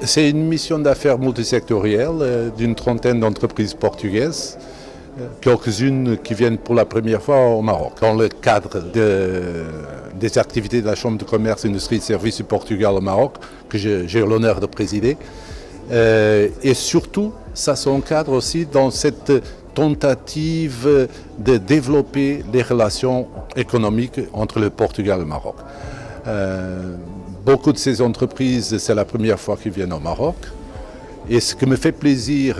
C'est une mission d'affaires multisectorielle d'une trentaine d'entreprises portugaises, quelques-unes qui viennent pour la première fois au Maroc, dans le cadre des activités de la Chambre de commerce, industrie et services du Portugal au Maroc, que j'ai l'honneur de présider. Et surtout, ça s'encadre aussi dans cette tentative de développer les relations économiques entre le Portugal et le Maroc. Beaucoup de ces entreprises, c'est la première fois qu'ils viennent au Maroc. Et ce qui me fait plaisir,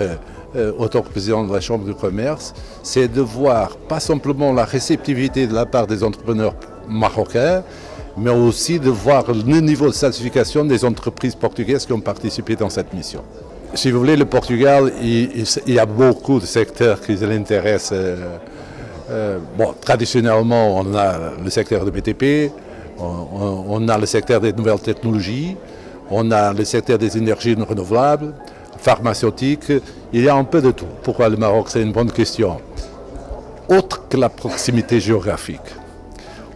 en tant que président de la Chambre de commerce, c'est de voir pas simplement la réceptivité de la part des entrepreneurs marocains, mais aussi de voir le niveau de certification des entreprises portugaises qui ont participé dans cette mission. Si vous voulez, le Portugal, il y a beaucoup de secteurs qui l'intéressent. Traditionnellement, on a le secteur du BTP, on a le secteur des nouvelles technologies, on a le secteur des énergies renouvelables, pharmaceutiques, il y a un peu de tout. Pourquoi le Maroc? C'est une bonne question. Autre que la proximité géographique,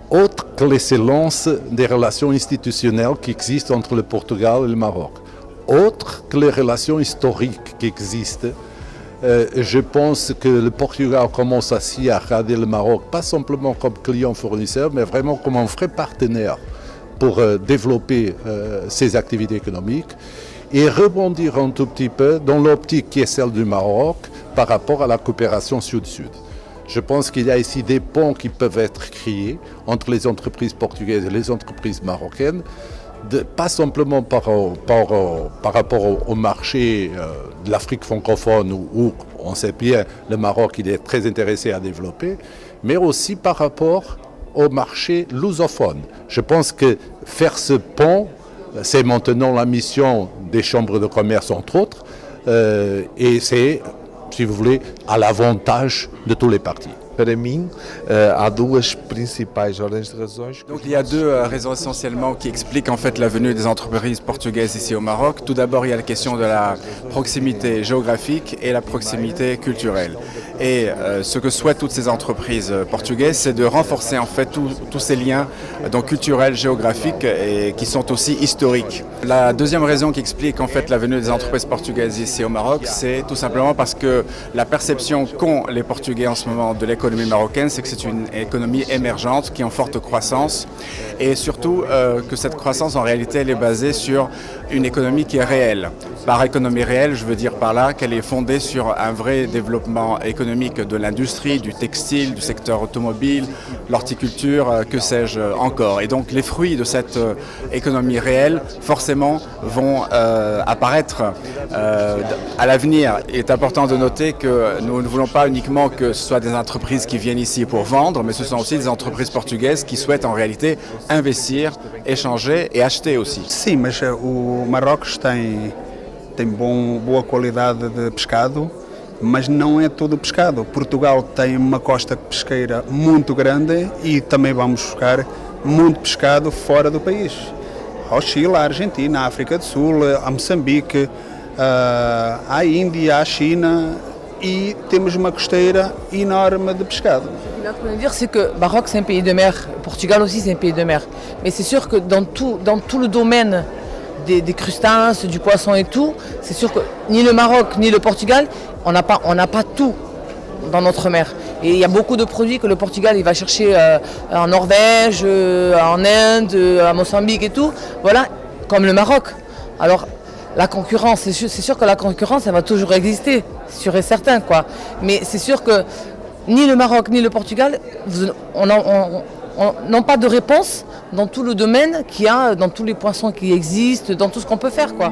autre que l'excellence des relations institutionnelles qui existent entre le Portugal et le Maroc, autre que les relations historiques qui existent, je pense que le Portugal commence ainsi à regarder le Maroc, pas simplement comme client fournisseur, mais vraiment comme un vrai partenaire pour développer ses activités économiques et rebondir un tout petit peu dans l'optique qui est celle du Maroc par rapport à la coopération sud-sud. Je pense qu'il y a ici des ponts qui peuvent être créés entre les entreprises portugaises et les entreprises marocaines, pas simplement par rapport au marché de l'Afrique francophone où on sait bien le Maroc il est très intéressé à développer, mais aussi par rapport au marché lusophone. Je pense que faire ce pont, c'est maintenant la mission des chambres de commerce entre autres, et c'est, si vous voulez, à l'avantage de tous les partis. Para mim, há duas principais ordens de razões. Donc il y a deux raisons essentiellement qui expliquent en fait la venue des entreprises portugaises ici au Maroc. Tout d'abord, il y a la question de la proximité géographique et la proximité culturelle. Et ce que souhaitent toutes ces entreprises portugaises, c'est de renforcer en fait tous ces liens donc culturels, géographiques et qui sont aussi historiques. La deuxième raison qui explique en fait la venue des entreprises portugaises ici au Maroc, c'est tout simplement parce que la perception qu'ont les Portugais en ce moment de l'économie marocaine, c'est que c'est une économie émergente qui est en forte croissance et surtout que cette croissance en réalité elle est basée sur une économie qui est réelle. Par économie réelle, je veux dire par là qu'elle est fondée sur un vrai développement économique de l'industrie, du textile, du secteur automobile, l'horticulture, que sais-je encore. Et donc les fruits de cette économie réelle forcément vont apparaître à l'avenir. Il est important de noter que nous ne voulons pas uniquement que ce soit des entreprises qui viennent ici pour vendre, mais ce sont aussi des entreprises portugaises qui souhaitent en réalité investir, échanger et acheter aussi. Sim, mas o Marrocos tem boa qualidade de pescado, mas não é todo o pescado. Portugal tem uma costa pesqueira muito grande e também vamos buscar muito pescado fora do país. Ao Chile, à Argentina, à África do Sul, a Moçambique, à Índia, à China. Et temos uma costeira énorme de pescado. Ce que je veux dire, c'est que Maroc, c'est un pays de mer, Portugal aussi, c'est un pays de mer. Mais c'est sûr que dans tout le domaine des crustacés, du poisson et tout, c'est sûr que ni le Maroc ni le Portugal, on n'a pas tout dans notre mer. Et il y a beaucoup de produits que le Portugal il va chercher en Norvège, en Inde, à Mozambique et tout, voilà, comme le Maroc. Alors, la concurrence, c'est sûr que la concurrence, elle va toujours exister, sûr et certain, quoi. Mais c'est sûr que ni le Maroc ni le Portugal n'ont pas de réponse dans tout le domaine qu'il y a, dans tous les poissons qui existent, dans tout ce qu'on peut faire, quoi.